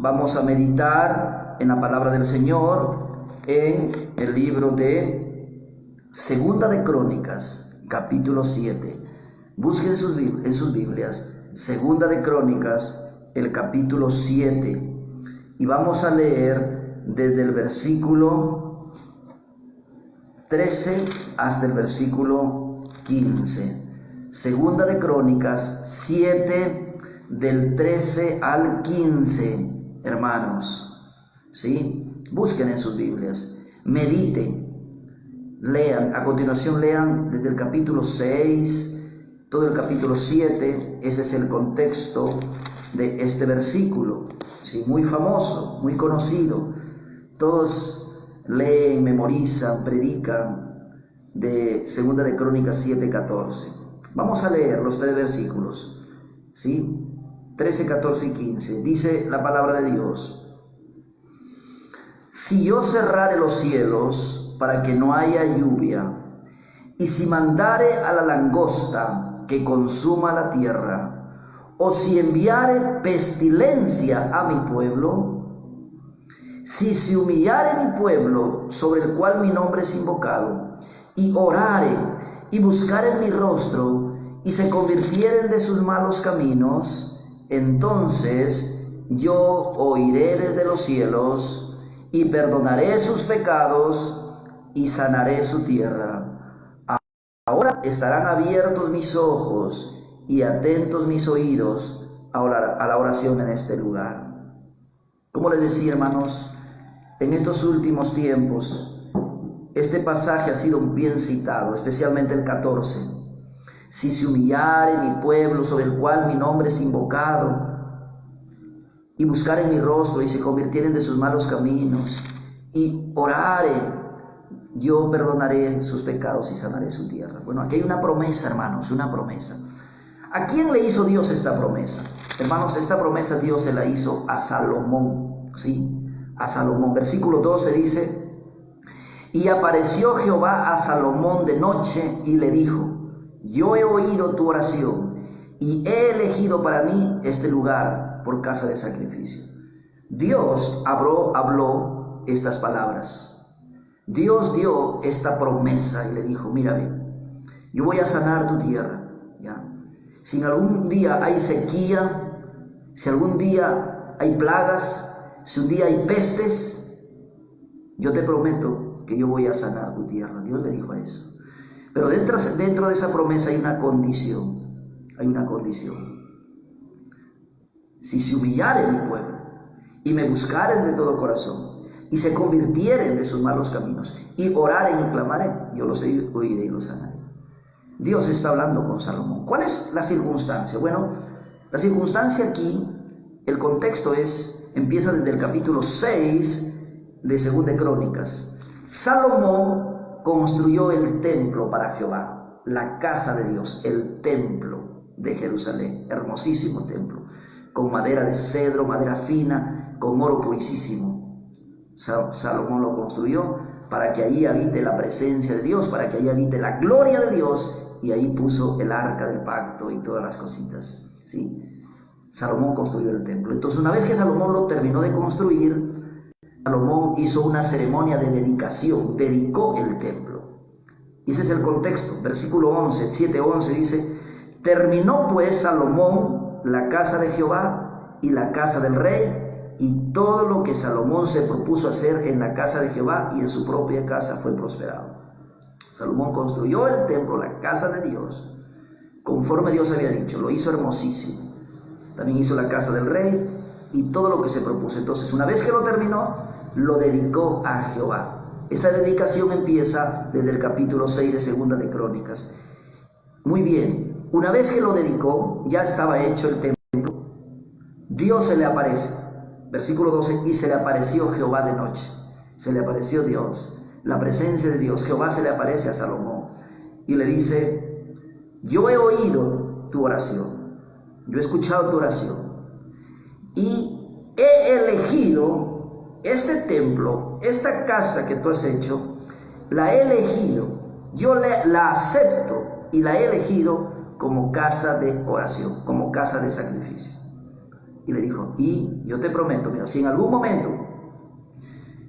vamos a meditar en la palabra del Señor en el libro de Segunda de Crónicas, capítulo 7. Busquen en sus Biblias, Segunda de Crónicas, el capítulo 7. Y vamos a leer desde el versículo 13 hasta el versículo 15. Segunda de Crónicas 7, del 13 al 15, hermanos. ¿Sí? Busquen en sus Biblias, mediten, lean. A continuación lean desde el capítulo 6, todo el capítulo 7. Ese es el contexto de este versículo. Sí, muy famoso, muy conocido. Todos leen, memorizan, predican de Segunda de Crónicas 7:14. Vamos a leer los tres versículos, ¿sí? 13, 14 y 15. Dice la palabra de Dios: si yo cerrare los cielos para que no haya lluvia, y si mandare a la langosta que consuma la tierra, o si enviare pestilencia a mi pueblo, si se humillare mi pueblo sobre el cual mi nombre es invocado, y orare y buscaren mi rostro, y se convirtieren de sus malos caminos, entonces yo oiré desde los cielos, y perdonaré sus pecados, y sanaré su tierra. Ahora estarán abiertos mis ojos, y atentos mis oídos a la oración en este lugar. Como les decía, hermanos, en estos últimos tiempos, este pasaje ha sido bien citado, especialmente el 14. Si se humillare mi pueblo sobre el cual mi nombre es invocado, y buscaren mi rostro, y se convirtieren de sus malos caminos, y orare, yo perdonaré sus pecados y sanaré su tierra. Bueno, aquí hay una promesa, hermanos, una promesa. ¿A quién le hizo Dios esta promesa? Hermanos, esta promesa Dios se la hizo a Salomón, ¿sí? A Salomón. Versículo 12 dice: y apareció Jehová a Salomón de noche y le dijo: yo he oído tu oración y he elegido para mí este lugar por casa de sacrificio. Dios habló estas palabras. Dios dio esta promesa y le dijo: mira bien, yo voy a sanar tu tierra, ¿ya? Si en algún día hay sequía, si algún día hay plagas, si un día hay pestes, yo te prometo que yo voy a sanar tu tierra. Dios le dijo eso. Pero dentro de esa promesa hay una condición. Hay una condición. Si se humillare mi pueblo y me buscaren de todo corazón y se convirtieren de sus malos caminos y oraren y clamaren, yo los oiré y los sanaré. Dios está hablando con Salomón. ¿Cuál es la circunstancia? Bueno, la circunstancia aquí, el contexto empieza desde el capítulo 6 de Segunda de Crónicas. Salomón construyó el templo para Jehová, la casa de Dios, el templo de Jerusalén, hermosísimo templo, con madera de cedro, madera fina, con oro purísimo. Salomón lo construyó para que allí habite la presencia de Dios, para que allí habite la gloria de Dios, y ahí puso el arca del pacto y todas las cositas, ¿sí? Salomón construyó el templo. Entonces, una vez que Salomón lo terminó de construir, Salomón hizo una ceremonia de dedicación, dedicó el templo. Y ese es el contexto. Versículo 11, 7:11 dice: terminó pues Salomón la casa de Jehová y la casa del rey, y todo lo que Salomón se propuso hacer en la casa de Jehová y en su propia casa fue prosperado. Salomón construyó el templo, la casa de Dios, conforme Dios había dicho. Lo hizo hermosísimo. También hizo la casa del rey y todo lo que se propuso. Entonces, una vez que lo terminó, lo dedicó a Jehová. Esa dedicación empieza desde el capítulo 6 de Segunda de Crónicas. Muy bien, una vez que lo dedicó, ya estaba hecho el templo. Dios se le aparece. Versículo 12: y se le apareció Jehová de noche. Se le apareció Dios, la presencia de Dios. Jehová se le aparece a Salomón y le dice: yo he oído tu oración, yo he escuchado tu oración, y he elegido este templo, esta casa que tú has hecho, la he elegido, yo la acepto y la he elegido como casa de oración, como casa de sacrificio. Y le dijo, y yo te prometo, mira, si en algún momento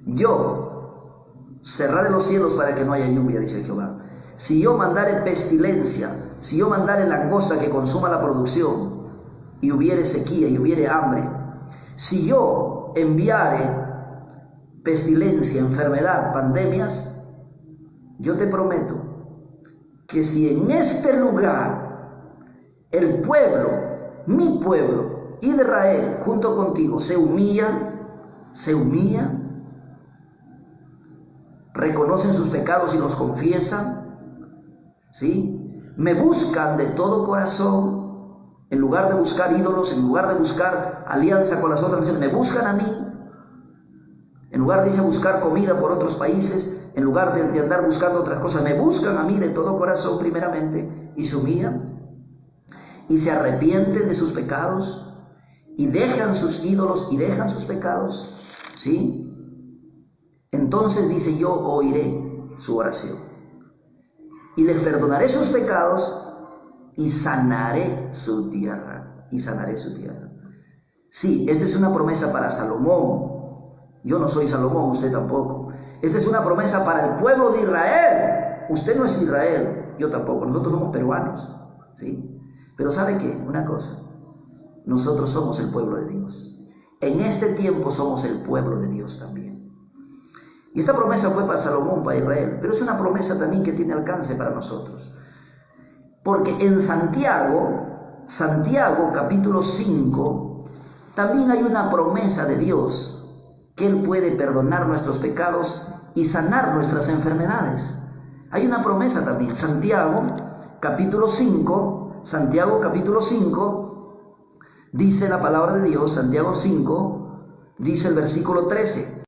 yo cerraré los cielos para que no haya lluvia, dice Jehová, si yo mandare pestilencia, si yo mandare langosta que consuma la producción, y hubiere sequía y hubiere hambre, si yo enviare pestilencia, enfermedad, pandemias, yo te prometo que si en este lugar el pueblo, mi pueblo, Israel, junto contigo, se humilla, reconocen sus pecados y los confiesan, ¿sí? Me buscan de todo corazón, en lugar de buscar ídolos, en lugar de buscar alianza con las otras naciones, me buscan a mí. En lugar de buscar comida por otros países, en lugar de andar buscando otras cosas, me buscan a mí de todo corazón primeramente y se humillan y se arrepienten de sus pecados y dejan sus ídolos y dejan sus pecados, ¿sí? Entonces dice, yo oiré su oración y les perdonaré sus pecados y sanaré su tierra. Y sanaré su tierra. Sí, esta es una promesa para Salomón. Yo no soy Salomón, usted tampoco. Esta es una promesa para el pueblo de Israel. Usted no es Israel, yo tampoco. Nosotros somos peruanos, ¿sí? Pero ¿sabe qué? Una cosa. Nosotros somos el pueblo de Dios. En este tiempo somos el pueblo de Dios también. Y esta promesa fue para Salomón, para Israel. Pero es una promesa también que tiene alcance para nosotros. Porque en Santiago capítulo 5, también hay una promesa de Dios, que Él puede perdonar nuestros pecados y sanar nuestras enfermedades. Hay una promesa también. Santiago capítulo 5, dice la palabra de Dios, Santiago 5, dice el versículo 13.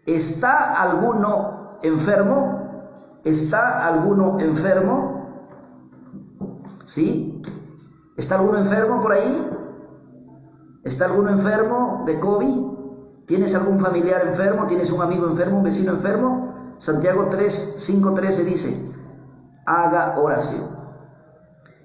¿Está alguno enfermo? ¿Está alguno enfermo? ¿Sí? ¿Está alguno enfermo por ahí? ¿Está alguno enfermo de COVID? ¿Tienes algún familiar enfermo? ¿Tienes un amigo enfermo, un vecino enfermo? Santiago 5:13 dice, haga oración.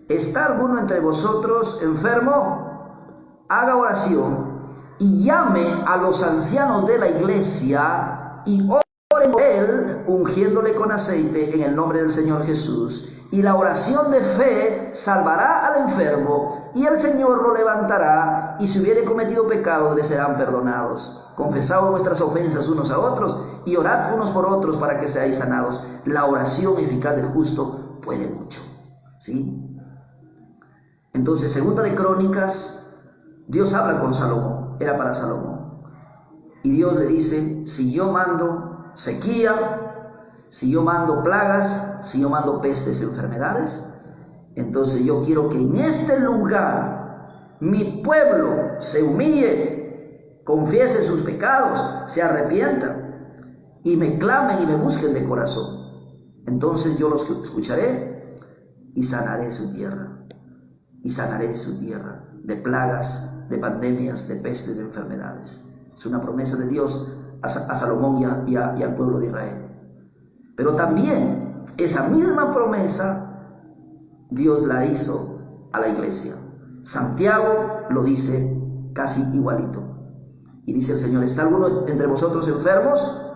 ¿Está alguno entre vosotros enfermo? Haga oración y llame a los ancianos de la iglesia y ore por él, ungiéndole con aceite en el nombre del Señor Jesús. Y la oración de fe salvará al enfermo, y el Señor lo levantará, y si hubiere cometido pecado, le serán perdonados. Confesad vuestras ofensas unos a otros, y orad unos por otros para que seáis sanados. La oración eficaz del justo puede mucho, ¿sí? Entonces, segunda de Crónicas, Dios habla con Salomón, era para Salomón. Y Dios le dice, si yo mando sequía, si yo mando plagas, si yo mando pestes y enfermedades, entonces yo quiero que en este lugar mi pueblo se humille, confiese sus pecados, se arrepienta y me clamen y me busquen de corazón. Entonces yo los escucharé y sanaré su tierra. Y sanaré su tierra de plagas, de pandemias, de pestes, de enfermedades. Es una promesa de Dios a Salomón y al pueblo de Israel. Pero también esa misma promesa Dios la hizo a la iglesia. Santiago lo dice casi igualito. Y dice el Señor, ¿está alguno entre vosotros enfermos?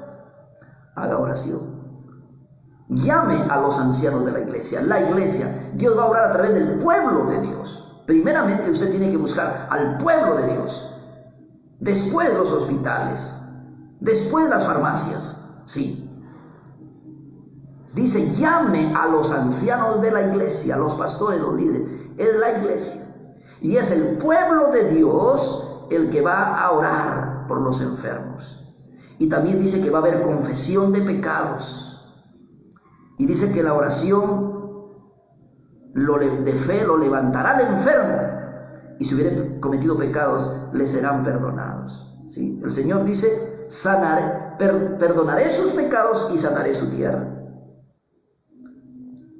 Haga oración. Llame a los ancianos de la iglesia. La iglesia, Dios va a orar a través del pueblo de Dios. Primeramente usted tiene que buscar al pueblo de Dios. Después los hospitales. Después las farmacias. Sí. Dice, llame a los ancianos de la iglesia, a los pastores, los líderes. Es la iglesia. Y es el pueblo de Dios el que va a orar por los enfermos. Y también dice que va a haber confesión de pecados. Y dice que la oración de fe lo levantará al enfermo. Y si hubiera cometido pecados, le serán perdonados. ¿Sí? El Señor dice, perdonaré sus pecados y sanaré su tierra.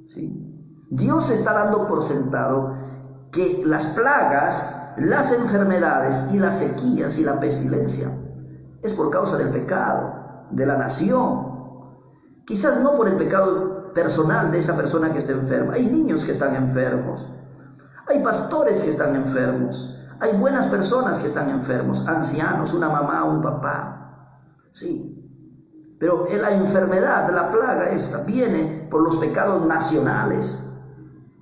¿Sí? Dios está dando por sentado que las plagas, las enfermedades y las sequías y la pestilencia es por causa del pecado de la nación. Quizás no por el pecado personal de esa persona que está enferma. Hay niños que están enfermos, hay pastores que están enfermos, Hay buenas personas que están enfermos, ancianos, una mamá, un papá. Sí. Pero la enfermedad, la plaga esta, viene por los pecados nacionales,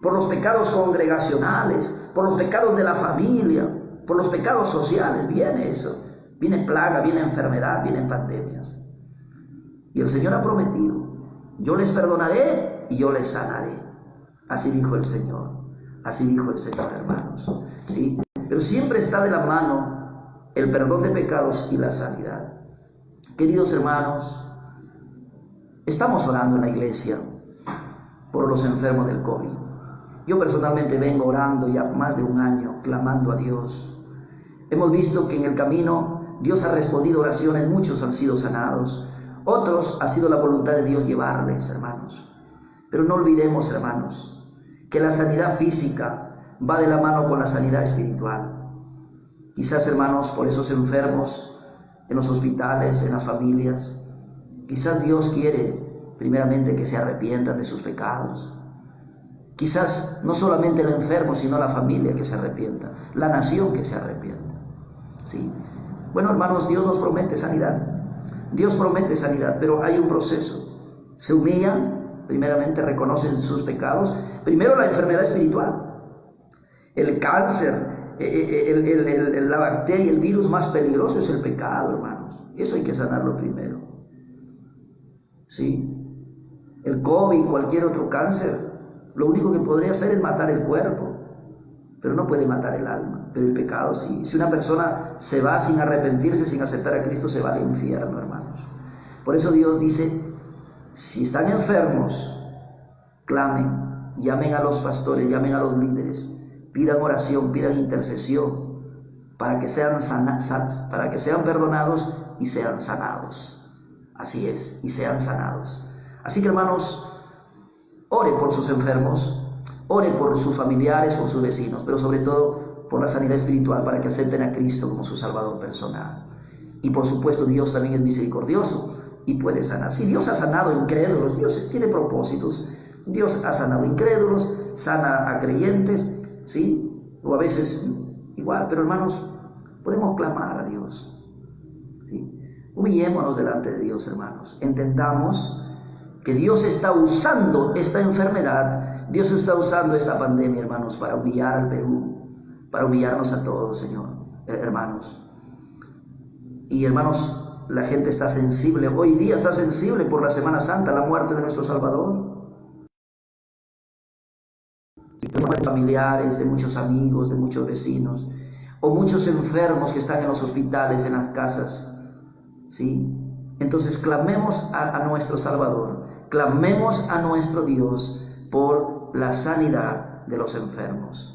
por los pecados congregacionales, por los pecados de la familia, por los pecados sociales. Viene eso. Viene plaga, viene enfermedad, vienen pandemias. Y el Señor ha prometido: yo les perdonaré y yo les sanaré. Así dijo el Señor. Así dijo el Señor, hermanos. ¿Sí? Pero siempre está de la mano el perdón de pecados y la sanidad. Queridos hermanos, estamos orando en la iglesia por los enfermos del COVID. Yo personalmente vengo orando ya más de un año, clamando a Dios. Hemos visto que en el camino Dios ha respondido oraciones, muchos han sido sanados, otros ha sido la voluntad de Dios llevarles, hermanos. Pero no olvidemos, hermanos, que la sanidad física va de la mano con la sanidad espiritual. Quizás, hermanos, por esos enfermos en los hospitales, en las familias, quizás Dios quiere primeramente que se arrepientan de sus pecados. Quizás no solamente el enfermo, sino la familia que se arrepienta, la nación que se arrepienta. ¿Sí? Bueno, hermanos, Dios nos promete sanidad. Dios promete sanidad, pero hay un proceso. Se humillan, primeramente reconocen sus pecados. Primero la enfermedad espiritual, el cáncer, la bacteria, el virus más peligroso es el pecado, hermanos. Eso hay que sanarlo primero. ¿Sí? El COVID, cualquier otro cáncer, lo único que podría hacer es matar el cuerpo, pero no puede matar el alma. Pero el pecado sí. Si una persona se va sin arrepentirse, sin aceptar a Cristo, se va al infierno, hermanos. Por eso Dios dice: si están enfermos, clamen, llamen a los pastores, llamen a los líderes, pidan oración, pidan intercesión, para que sean perdonados y sean sanados. Así es, y sean sanados. Así que, hermanos, ore por sus enfermos, ore por sus familiares o sus vecinos, pero sobre todo por la sanidad espiritual, para que acepten a Cristo como su Salvador personal. Y por supuesto, Dios también es misericordioso y puede sanar. Si Dios ha sanado incrédulos, Dios tiene propósitos. Dios ha sanado incrédulos, sana a creyentes, ¿sí? O a veces igual, pero hermanos, podemos clamar a Dios, ¿sí? Humillémonos delante de Dios, hermanos. Entendamos que Dios está usando esta enfermedad, Dios está usando esta pandemia, hermanos, para humillar al Perú, para humillarnos a todos, Señor, hermanos. Y hermanos, la gente está sensible, hoy día está sensible por la Semana Santa, la muerte de nuestro Salvador. Y de familiares, de muchos amigos, de muchos vecinos, o muchos enfermos que están en los hospitales, en las casas, ¿sí? Entonces clamemos a nuestro Salvador, clamemos a nuestro Dios por la sanidad de los enfermos.